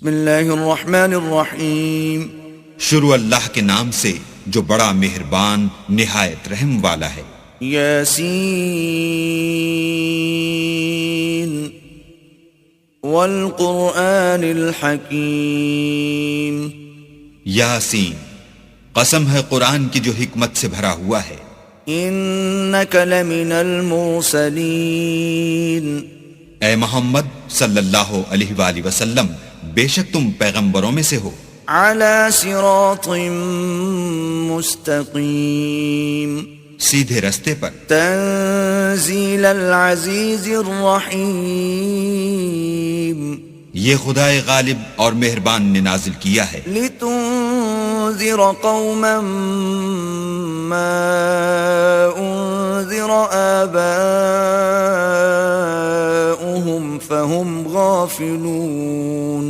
بسم اللہ الرحمن الرحیم. شروع اللہ کے نام سے جو بڑا مہربان نہایت رحم والا ہے. یاسین والقرآن الحکیم. یاسین، قسم ہے قرآن کی جو حکمت سے بھرا ہوا ہے. انک لمن المرسلین. اے محمد صلی اللہ علیہ وآلہ وسلم، بے شک تم پیغمبروں میں سے ہو. علی صراط مستقیم. سیدھے رستے پر. تنزیل العزیز الرحیم. یہ خدائے غالب اور مہربان نے نازل کیا ہے. لتنذر قوما ما انذر آباؤهم فهم غافلون.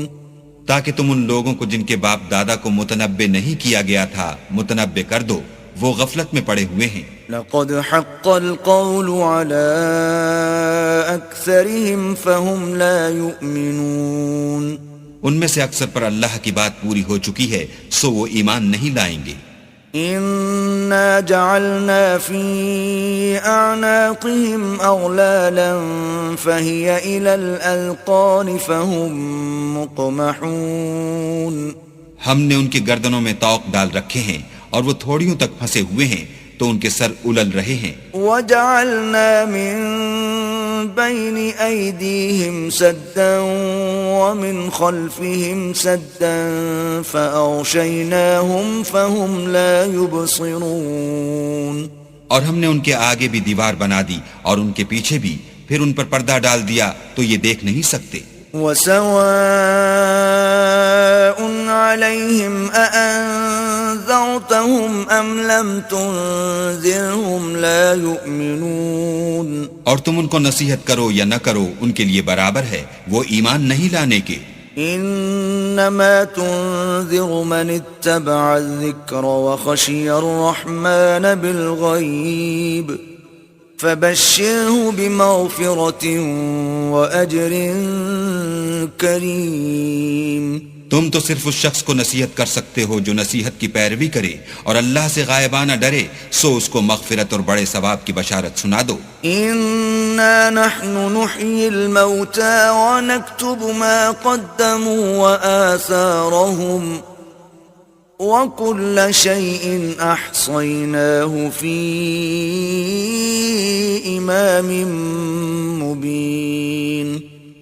تاکہ تم ان لوگوں کو جن کے باپ دادا کو متنبع نہیں کیا گیا تھا متنبع کر دو، وہ غفلت میں پڑے ہوئے ہیں. لقد حق القول على اکثرهم فهم لا يؤمنون. ان میں سے اکثر پر اللہ کی بات پوری ہو چکی ہے، سو وہ ایمان نہیں لائیں گے. انا جعلنا في اعناقهم اغلالا فهي الى الاذقان فهم مقمحون. ہم نے ان کی گردنوں میں طوق ڈال رکھے ہیں اور وہ تھوڑیوں تک پھنسے ہوئے ہیں تو ان کے سر الل رہے ہیں. وجعلنا من بين ايديهم سدا ومن خلفهم سدا فاغشيناهم فهم لا يبصرون. اور ہم نے ان کے آگے بھی دیوار بنا دی اور ان کے پیچھے بھی، پھر ان پر پردہ ڈال دیا تو یہ دیکھ نہیں سکتے. وسواء عليهم أأنذرتهم أم لم تنذرهم لا يؤمنون. اور تم ان کو نصیحت کرو یا نہ کرو ان کے لیے برابر ہے، وہ ایمان نہیں لانے کے. انما تنذر من اتبع الذکر وخشی الرحمن بالغیب فبشره بمغفرة وأجر کریم. تم تو صرف اس شخص کو نصیحت کر سکتے ہو جو نصیحت کی پیروی کرے اور اللہ سے غائبانہ ڈرے، سو اس کو مغفرت اور بڑے ثواب کی بشارت سنا دو. انا نحن نحيي الموتى ونكتب ما قدموا وآثارهم وكل شيء احصيناه في امام مبين.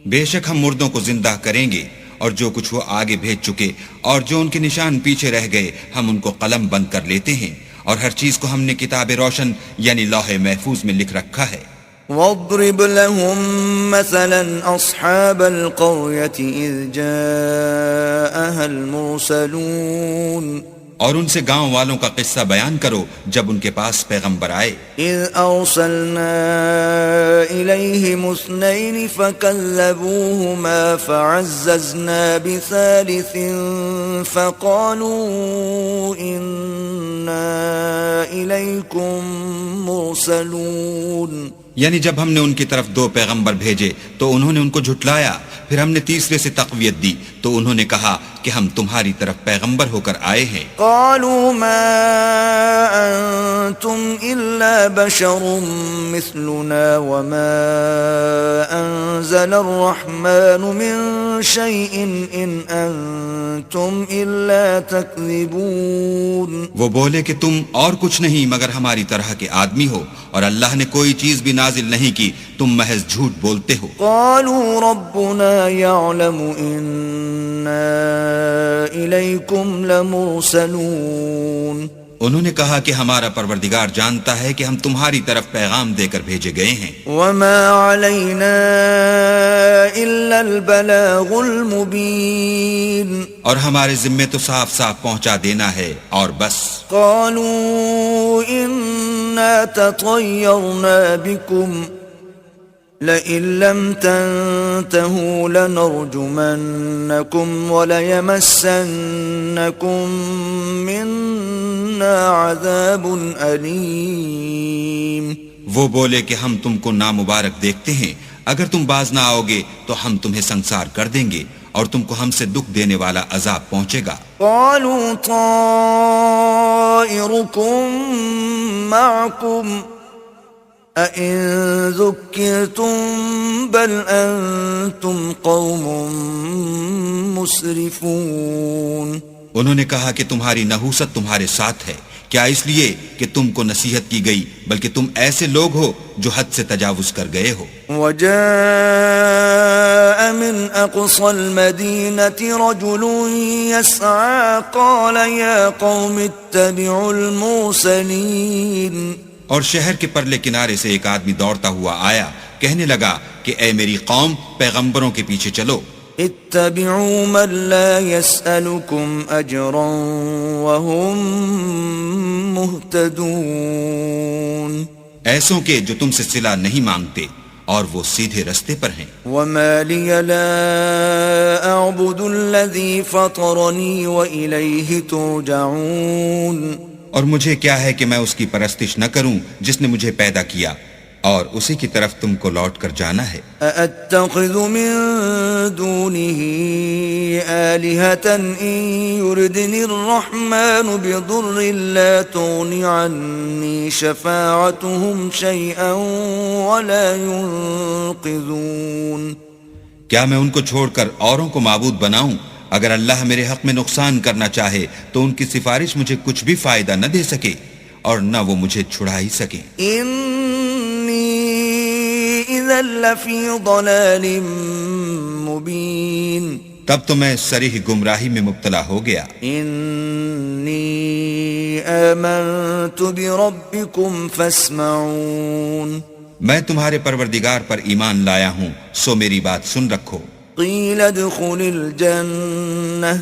بے شک ہم مردوں کو زندہ کریں گے اور جو کچھ وہ آگے بھیج چکے اور جو ان کے نشان پیچھے رہ گئے ہم ان کو قلم بند کر لیتے ہیں، اور ہر چیز کو ہم نے کتاب روشن یعنی لوح محفوظ میں لکھ رکھا ہے. واضرب لهم مثلا اصحاب القرية اذ جاءها المرسلون. اور ان سے گاؤں والوں کا قصہ بیان کرو جب ان کے پاس پیغمبر آئے. اذ ارسلنا الیہم اثنین فکذبوہما فعززنا بثالث فقالوا انا الیکم مرسلون. یعنی جب ہم نے ان کی طرف دو پیغمبر بھیجے تو انہوں نے ان کو جھٹلایا، پھر ہم نے تیسرے سے تقویت دی تو انہوں نے کہا کہ ہم تمہاری طرف پیغمبر ہو کر آئے ہیں. قالوا ما انتم الا بشر مثلنا وما انزل الرحمن من شيء ان انتم الا تكذبون. وہ بولے کہ تم اور کچھ نہیں مگر ہماری طرح کے آدمی ہو اور اللہ نے کوئی چیز بھی نازل نہیں کی، تم محض جھوٹ بولتے ہو. قالوا ربنا يعلم إنا إليكم لمرسلون. انہوں نے کہا کہ ہمارا پروردگار جانتا ہے کہ ہم تمہاری طرف پیغام دے کر بھیجے گئے ہیں. وما علينا إلا البلاغ المبين. اور ہمارے ذمے تو صاف صاف پہنچا دینا ہے اور بس. قالوا إنا تطيرنا بكم لئن لم تنتهوا لنرجمنكم وليمسنكم منا عذاب أليم. وہ بولے کہ ہم تم کو نامبارک دیکھتے ہیں، اگر تم باز نہ آؤ گے تو ہم تمہیں سنسار کر دیں گے اور تم کو ہم سے دکھ دینے والا عذاب پہنچے گا۔ قالوا طائركم معكم أئن ذكرتم بل أنتم قوم مسرفون۔ انہوں نے کہا کہ تمہاری نحوست تمہارے ساتھ ہے، کیا اس لیے کہ تم کو نصیحت کی گئی، بلکہ تم ایسے لوگ ہو جو حد سے تجاوز کر گئے ہو۔ وجاء من أقصى المدينة رجل يسعى قال يا قوم اتبعوا المرسلين۔ اور شہر کے پرلے کنارے سے ایک آدمی دوڑتا ہوا آیا، کہنے لگا کہ اے میری قوم، پیغمبروں کے پیچھے چلو۔ اتبعوا من لا يسألكم أجرا وهم مهتدون۔ ایسوں کے جو تم سے صلہ نہیں مانگتے اور وہ سیدھے رستے پر ہیں۔ وما لي لا أعبد الذي فطرني وإليه ترجعون۔ اور مجھے کیا ہے کہ میں اس کی پرستش نہ کروں جس نے مجھے پیدا کیا، اور اسی کی طرف تم کو لوٹ کر جانا ہے۔ أأتخذ من دونه آلهة إن يردني الرحمن بضر لا تغن عني شفاعتهم شيئا ولا ينقذون۔ کیا میں ان کو چھوڑ کر اوروں کو معبود بناؤں؟ اگر اللہ میرے حق میں نقصان کرنا چاہے تو ان کی سفارش مجھے کچھ بھی فائدہ نہ دے سکے اور نہ وہ مجھے چھڑا ہی سکے۔ إذا لفي ضلال مبين۔ تب تو میں صریح گمراہی میں مبتلا ہو گیا۔ إني آمنت بربكم فاسمعون۔ میں تمہارے پروردگار پر ایمان لایا ہوں، سو میری بات سن رکھو۔ قيل ادخل الجنة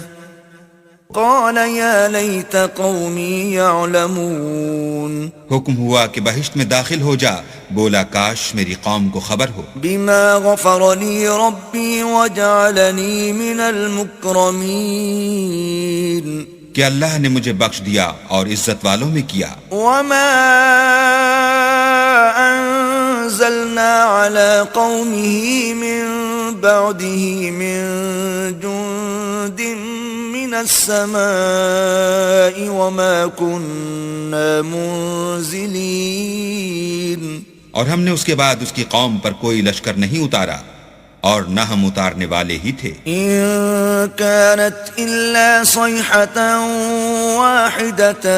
قال يا ليت قومي يعلمون۔ حکم ہوا کہ بہشت میں داخل ہو جا، بولا کاش میری قوم کو خبر ہو۔ بما غفر لي ربي وجعلني من المكرمين۔ کہ اللہ نے مجھے بخش دیا اور عزت والوں میں کیا۔ وما أنزلنا على قومه من بعده من جند من السماء وما كنا منزلين۔ اور ہم نے اس کے بعد اس کی قوم پر کوئی لشکر نہیں اتارا اور نہ ہم اتارنے والے ہی تھے۔ إن كانت إلا صيحة واحدة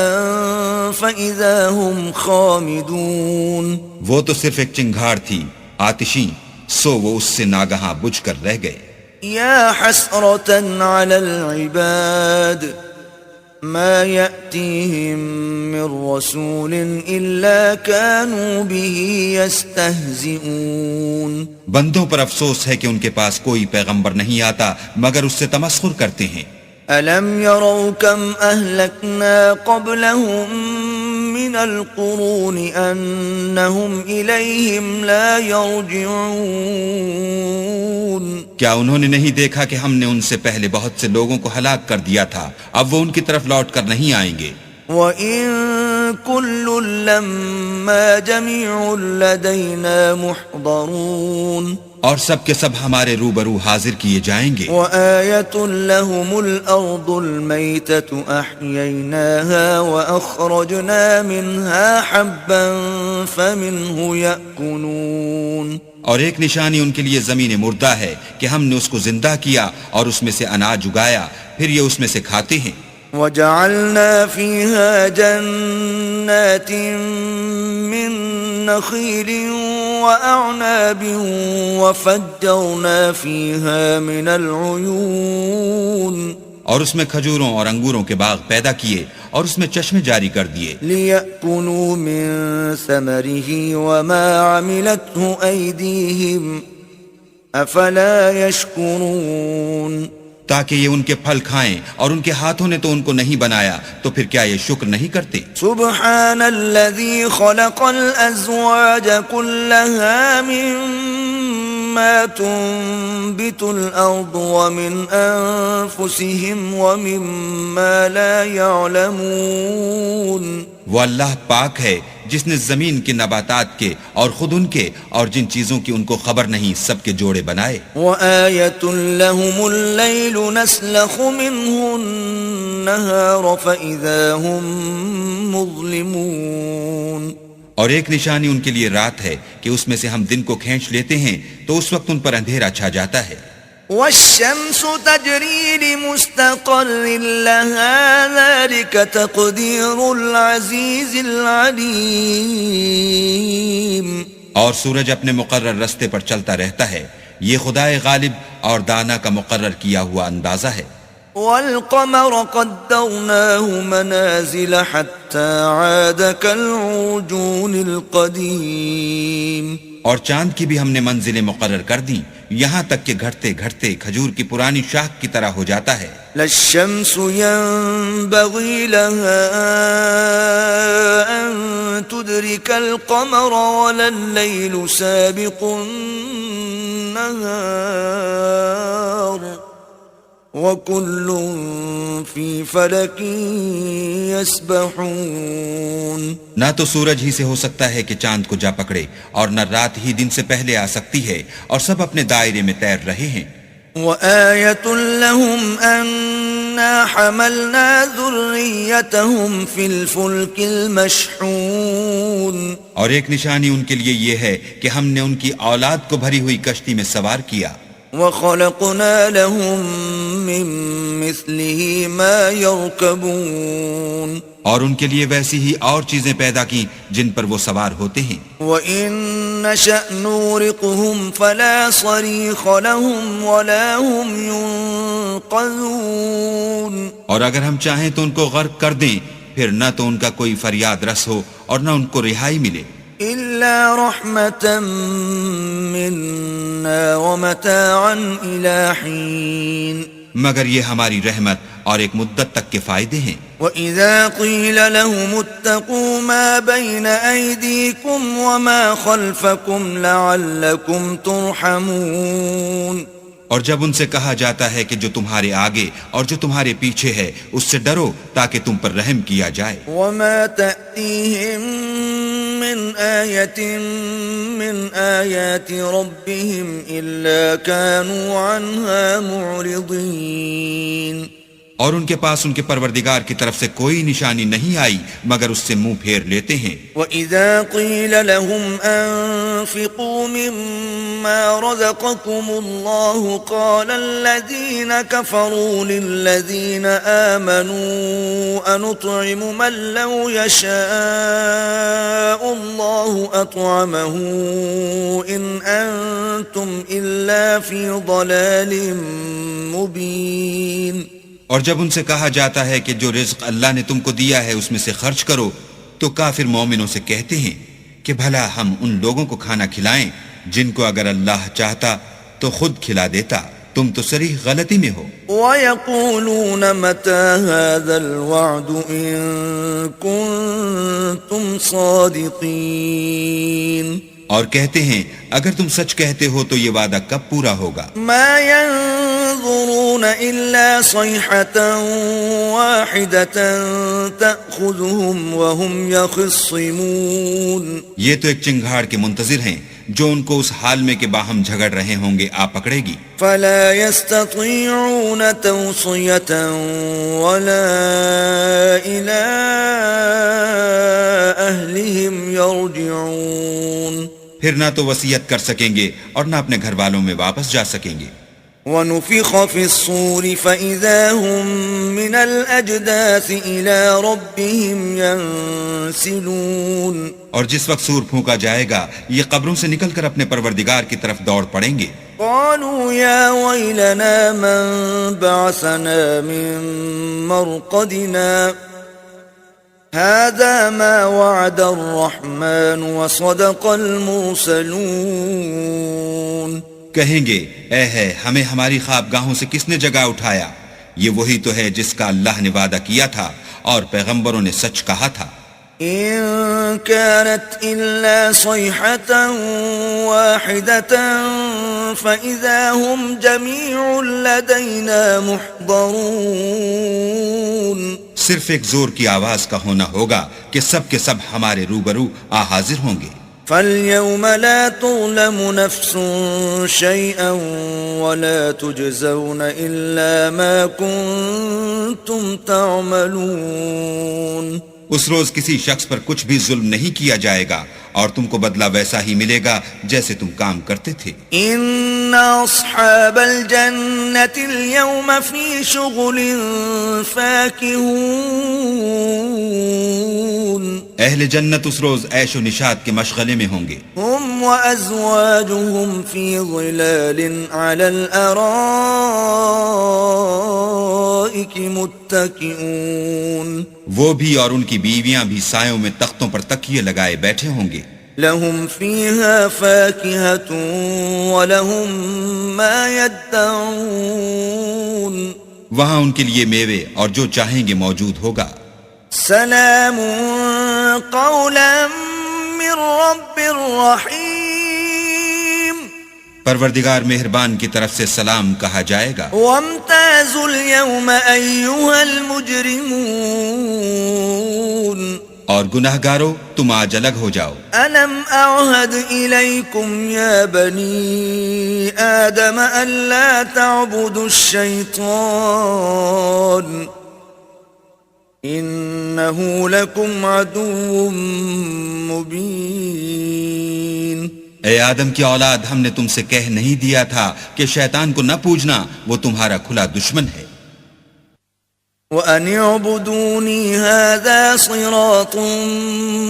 فإذا هم خامدون۔ وہ تو صرف ایک چنگھاڑ تھی آتشی، سو وہ اس سے ناگہاں بجھ کر رہ گئے۔ يا حسرة على العباد ما يأتيهم من رسول إلا كانوا به يستهزئون۔ بندوں پر افسوس ہے کہ ان کے پاس کوئی پیغمبر نہیں آتا مگر اس سے تمسخر کرتے ہیں۔ ألم يروا كم أهلكنا قبلهم من القرون أنهم إليهم لا يرجعون۔ کیا انہوں نے نہیں دیکھا کہ ہم نے ان سے پہلے بہت سے لوگوں کو ہلاک کر دیا تھا، اب وہ ان کی طرف لوٹ کر نہیں آئیں گے۔ وَإِن كُلٌّ لَّمَّا جَمِيعٌ لَّدَيْنَا مُحْضَرُونَ۔ اور سب کے سب ہمارے روبرو حاضر کیے جائیں گے۔ وَآيَةٌ لَّهُمُ الْأَرْضُ الْمَيْتَةُ أَحْيَيْنَاهَا وَأَخْرَجْنَا مِنْهَا حَبًّا فَمِنْهُ يَأْكُلُونَ۔ اور ایک نشانی ان کے لیے زمین مردہ ہے کہ ہم نے اس کو زندہ کیا اور اس میں سے اناج اگایا، پھر یہ اس میں سے کھاتے ہیں۔ وَجَعَلْنَا فِيهَا جَنَّاتٍ مِّن نَخِيلٍ وَأَعْنَابٍ وَفَجَّرْنَا فِيهَا مِنَ الْعُيُونِ۔ اور اس میں کھجوروں اور انگوروں کے باغ پیدا کیے اور اس میں چشمے جاری کر دیے۔ لِيَأْكُلُوا مِن ثَمَرِهِ وَمَا عَمِلَتْهُ أَيْدِيهِمْ أَفَلَا يَشْكُرُونَ۔ تاکہ یہ ان کے پھل کھائیں، اور ان کے ہاتھوں نے تو ان کو نہیں بنایا، تو پھر کیا یہ شکر نہیں کرتے؟ سبحان الذي خلق الأزواج كلها مما تنبت الأرض ومن أنفسهم ومما لا يعلمون۔ وہ اللہ پاک ہے جس نے زمین کے نباتات کے اور خود ان کے اور جن چیزوں کی ان کو خبر نہیں سب کے جوڑے بنائے. وآية لهم الليل نسلخ منه النهار فإذا هم مظلمون. اور ایک نشانی ان کے لیے رات ہے کہ اس میں سے ہم دن کو کھینچ لیتے ہیں تو اس وقت ان پر اندھیرا چھا جاتا ہے. والشمس تجري لمستقر لها ذلك تقدير العزيز العليم. اور سورج اپنے مقرر رستے پر چلتا رہتا ہے، یہ خدائے غالب اور دانا کا مقرر کیا ہوا اندازہ ہے. والقمر قدرناه منازل حتى عاد كالعرجون القديم. اور چاند کی بھی ہم نے منزلیں مقرر کر دیں یہاں تک کہ گھٹتے گھٹتے کھجور کی پرانی شاخ کی طرح ہو جاتا ہے. لا الشمس ينبغي لها أن تدرك القمر ولا الليل سابق النهار وكل في فلك يسبحون. نہ تو سورج ہی سے ہو سکتا ہے کہ چاند کو جا پکڑے اور نہ رات ہی دن سے پہلے آ سکتی ہے اور سب اپنے دائرے میں تیر رہے ہیں. وآية لهم أنا حملنا ذريتهم في الفلك المشحون. اور ایک نشانی ان کے لیے یہ ہے کہ ہم نے ان کی اولاد کو بھری ہوئی کشتی میں سوار کیا. وخلقنا لهم من مثله ما يركبون. اور ان کے لیے ویسی ہی اور چیزیں پیدا کی جن پر وہ سوار ہوتے ہیں. وَإِن نَّشَأْ نُغْرِقْهُمْ فَلَا صَرِيخَ لَهُمْ وَلَا هُمْ يُنقَذُونَ. اور اگر ہم چاہیں تو ان کو غرق کر دیں پھر نہ تو ان کا کوئی فریاد رس ہو اور نہ ان کو رہائی ملے. إِلَّا رَحْمَةً مِّنَّا وَمَتَاعًا إِلَىٰ حِينٍ. مگر یہ ہماری رحمت اور ایک مدت تک کے فائدے ہیں. وَإِذَا قِيلَ لَهُمُ اتَّقُوا مَا بَيْنَ أَيْدِيكُمْ وَمَا خَلْفَكُمْ لَعَلَّكُمْ تُرْحَمُونَ. اور جب ان سے کہا جاتا ہے کہ جو تمہارے آگے اور جو تمہارے پیچھے ہے اس سے ڈرو تاکہ تم پر رحم کیا جائے. وَمَا تَأْتِيهِم مِّنْ آيَةٍ مِّنْ آيَاتِ رَبِّهِمْ إِلَّا كَانُوا عَنْهَا مُعْرِضِينَ. اور ان کے پاس ان کے پروردگار کی طرف سے کوئی نشانی نہیں آئی مگر اس سے منہ پھیر لیتے ہیں. وَإِذَا قِيلَ لَهُمْ أَنفِقُوا مِمَّا رَزَقَكُمُ اللَّهُ قَالَ الَّذِينَ كَفَرُوا لِلَّذِينَ آمَنُوا أَنُطْعِمُ مَن لَّوْ يَشَاءُ اللَّهُ أَطْعَمَهُ إِنْ أَنتُمْ إِلَّا فِي ضَلَالٍ مُّبِينٍ. اور جب ان سے کہا جاتا ہے کہ جو رزق اللہ نے تم کو دیا ہے اس میں سے خرچ کرو تو کافر مومنوں سے کہتے ہیں کہ بھلا ہم ان لوگوں کو کھانا کھلائیں جن کو اگر اللہ چاہتا تو خود کھلا دیتا. تم تو صریح غلطی میں ہو. وَيَقُولُونَ مَتَى هَذَا الْوَعْدُ إِن كُنتُمْ صَادِقِينَ. اور کہتے ہیں اگر تم سچ کہتے ہو تو یہ وعدہ کب پورا ہوگا. ما ينظرون إلا صيحة واحدة تأخذهم وهم يخصمون. یہ تو ایک چنگھاڑ کے منتظر ہیں جو ان کو اس حال میں کہ باہم جھگڑ رہے ہوں گے آ پکڑے گی. فلا يستطيعون توصية ولا إلى أهلهم يرجعون. پھر نہ تو وصیت کر سکیں گے اور نہ اپنے گھر والوں میں واپس جا سکیں گے. وَنُفِخَ فِي الصُّورِ فَإِذَا هُم مِّنَ الْأَجْدَاثِ إِلَىٰ رَبِّهِمْ يَنسِلُونَ. اور جس وقت سور پھونکا جائے گا یہ قبروں سے نکل کر اپنے پروردگار کی طرف دوڑ پڑیں گے. قالوا يا ويلنا من بعثنا من مرقدنا هذا ما وعد الرحمن وصدق المرسلون. کہیں گے اے ہے ہمیں ہماری خوابگاہوں سے کس نے جگا اٹھایا، یہ وہی تو ہے جس کا اللہ نے وعدہ کیا تھا اور پیغمبروں نے سچ کہا تھا. إن كانت إلا صيحة واحدة فإذا هم جميع لدينا محضرون. صرف ایک زور کی آواز کا ہونا ہوگا کہ سب کے سب ہمارے روبرو حاضر ہوں گے. فَالْيَوْمَ لَا تُظْلَمُ نَفْسٌ شَيْئًا وَلَا تُجْزَوْنَ إِلَّا مَا كُنتُمْ تَعْمَلُونَ. اس روز کسی شخص پر کچھ بھی ظلم نہیں کیا جائے گا اور تم کو بدلہ ویسا ہی ملے گا جیسے تم کام کرتے تھے. إِنَّ أَصْحَابَ الْجَنَّةِ الْيَوْمَ فِي شُغُلٍ فَاكِهُونَ. اہل جنت اس روز عیش و نشاط کے مشغلے میں ہوں گے. هم وأزواجهم في ظلال على الأرائك متكئون. وہ بھی اور ان کی بیویاں بھی سایوں میں تختوں پر تکیے لگائے بیٹھے ہوں گے. لهم فيها فاكهة ولهم ما يدعون. وہاں ان کے لیے میوے اور جو چاہیں گے موجود ہوگا. سلام قولا من رب رحیم. پروردگار مہربان کی طرف سے سلام کہا جائے گا. وامتازوا اليوم أيها المجرمون. اور گناہگارو تم آج الگ ہو جاؤ. ألم أعهد إليكم يا بني آدم ألا تعبدوا الشيطان إنه لكم عدو مبين. اے آدم کی اولاد، ہم نے تم سے کہہ نہیں دیا تھا کہ شیطان کو نہ پوجنا، وہ تمہارا کھلا دشمن ہے. وَأَنِ اعْبُدُونِي هَذَا صِرَاطٌ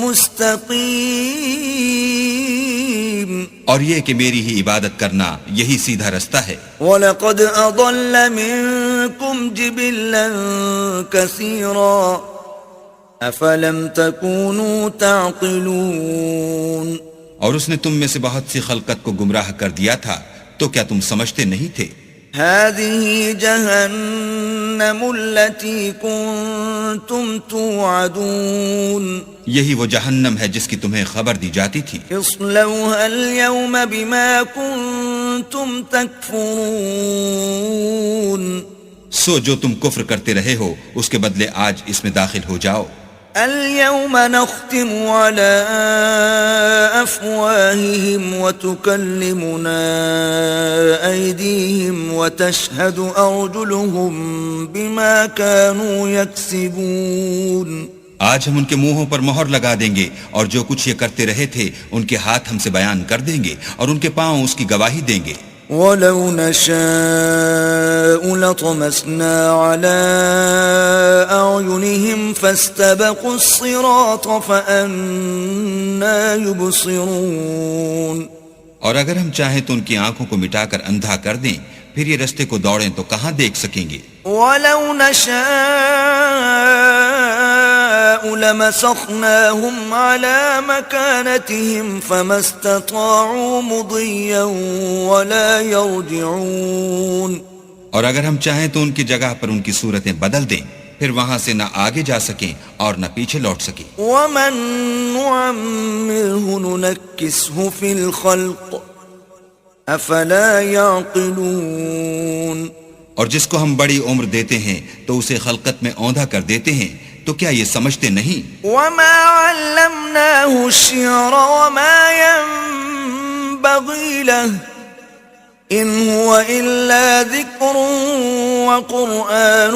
مُسْتَقِيمٌ. اور یہ کہ میری ہی عبادت کرنا یہی سیدھا رستہ ہے. وَلَقَدْ أَضَلَّ مِنكُمْ جِبِلًّا كَثِيرًا أَفَلَمْ تَكُونُوا تَعْقِلُونَ. اور اس نے تم میں سے بہت سی خلقت کو گمراہ کر دیا تھا، تو کیا تم سمجھتے نہیں تھے؟ هذه جهنم التي كنتم توعدون. یہی وہ جہنم ہے جس کی تمہیں خبر دی جاتی تھی. اصلوها اليوم بما كنتم تكفرون. سو جو تم کفر کرتے رہے ہو اس کے بدلے آج اس میں داخل ہو جاؤ. اليوم نختم على أفواههم وتكلمنا أيديهم وتشهد أرجلهم بما كانوا يكسبون. آج ہم ان کے منہوں پر مہر لگا دیں گے اور جو کچھ یہ کرتے رہے تھے ان کے ہاتھ ہم سے بیان کر دیں گے اور ان کے پاؤں اس کی گواہی دیں گے. وَلَوْ نَشَاءُ لَطَمَسْنَا عَلَىٰ أَعْيُنِهِمْ فَاسْتَبَقُوا الصِّرَاطَ فَأَنَّىٰ يُبْصِرُونَ. اور اگر ہم چاہیں تو ان کی آنکھوں کو مٹا کر اندھا کر دیں، پھر یہ رستے کو دوڑیں تو کہاں دیکھ سکیں گے. وَلَوْ نَشَاءُ لَمَسَخْنَاهُمْ عَلَىٰ مَكَانَتِهِمْ فَمَا اسْتَطَاعُوا مُضِيًّا وَلَا يَرْجِعُونَ. اور اگر ہم چاہیں تو ان کی جگہ پر ان کی صورتیں بدل دیں، پھر وہاں سے نہ آگے جا سکیں اور نہ پیچھے لوٹ سکیں. وَمَن نُعَمِّرْهُ نُنَكِّسْهُ فِي الْخَلْقِ افلا يعقلون. اور جس کو ہم بڑی عمر دیتے ہیں تو اسے خلقت میں اوندھا کر دیتے ہیں، تو کیا یہ سمجھتے نہیں؟ وما علمناه الشعر وما ينبغي له ان هو الا ذكر وقرآن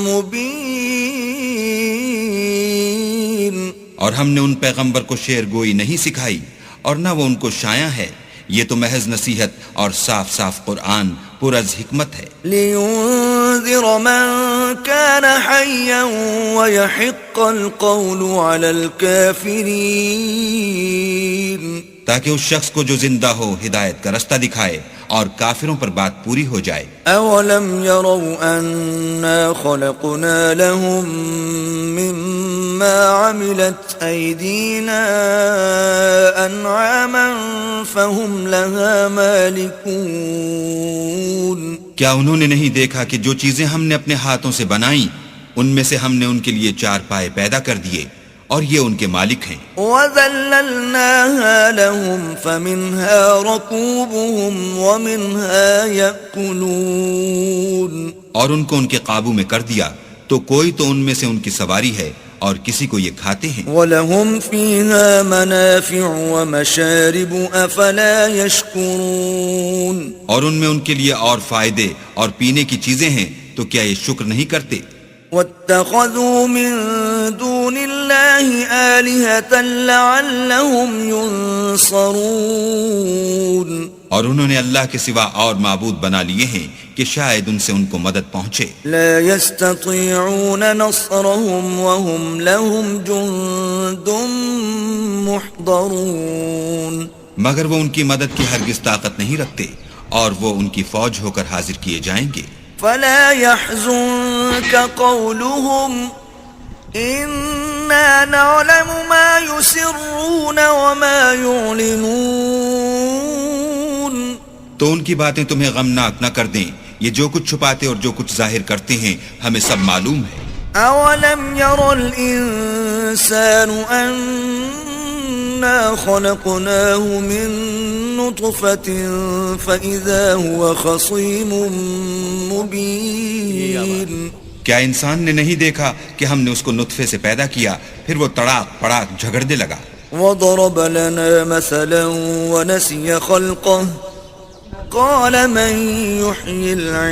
مبين. اور ہم نے ان پیغمبر کو شعر گوئی نہیں سکھائی اور نہ وہ ان کو شایع ہے، یہ تو محض نصیحت اور صاف صاف قرآن پرز حکمت ہے. لِيُنذِرَ مَن كَانَ حَيًّا وَيَحِقَّ الْقَوْلُ عَلَى الْكَافِرِينَ. تاکہ اس شخص کو جو زندہ ہو ہدایت کا رستہ دکھائے اور کافروں پر بات پوری ہو جائے. أَوَلَمْ يَرَوْا أَنَّا خَلَقْنَا لَهُم مِّمَّا عَمِلَتْ أَيْدِينَا أَنْعَامًا فَهُمْ لَهَا مَالِكُونَ. کیا انہوں نے نہیں دیکھا کہ جو چیزیں ہم نے اپنے ہاتھوں سے بنائیں ان میں سے ہم نے ان کے لیے چار پائے پیدا کر دیے اور یہ ان کے مالک ہیں. وَذَلَّلْنَاهَا لَهُمْ فَمِنْهَا رَكُوبُهُمْ وَمِنْهَا يَأْكُلُونَ. اور ان کو ان کے قابو میں کر دیا تو تو کوئی تو ان میں سے ان کی سواری ہے اور کسی کو یہ کھاتے ہیں. وَلَهُمْ فِيهَا مَنَافِعُ وَمَشَارِبُ أَفَلَا يَشْكُرُونَ اور ان میں ان کے لیے اور فائدے اور پینے کی چیزیں ہیں تو کیا یہ شکر نہیں کرتے؟ وَاتَّخَذُوا مِن دُونِ اللَّهِ آلِهَةً لَعَلَّهُمْ يُنصَرُونَ اور انہوں نے اللہ کے سوا اور معبود بنا لیے ہیں کہ شاید ان سے ان کو مدد پہنچے. لا يستطيعون نصرهم وهم لهم جند محضرون مگر وہ ان کی مدد کی ہرگز طاقت نہیں رکھتے اور وہ ان کی فوج ہو کر حاضر کیے جائیں گے. فلا يحزنك قولهم إنا نعلم ما يسرون وما يعلنون تو ان کی باتیں تمہیں غمناک نہ کر دیں. یہ جو کچھ چھپاتے اور جو کچھ ظاہر کرتے ہیں ہمیں سب معلوم ہے. أولم ير الإنسان أنا خلقناه من نطفة فإذا هو خصيم مبين کیا انسان نے نہیں دیکھا کہ ہم نے اس کو نطفے سے پیدا کیا پھر وہ تڑاک پڑاک جھگڑنے لگا. وضرب لنا مثلا ونسي خلقه قال من يحيي العظام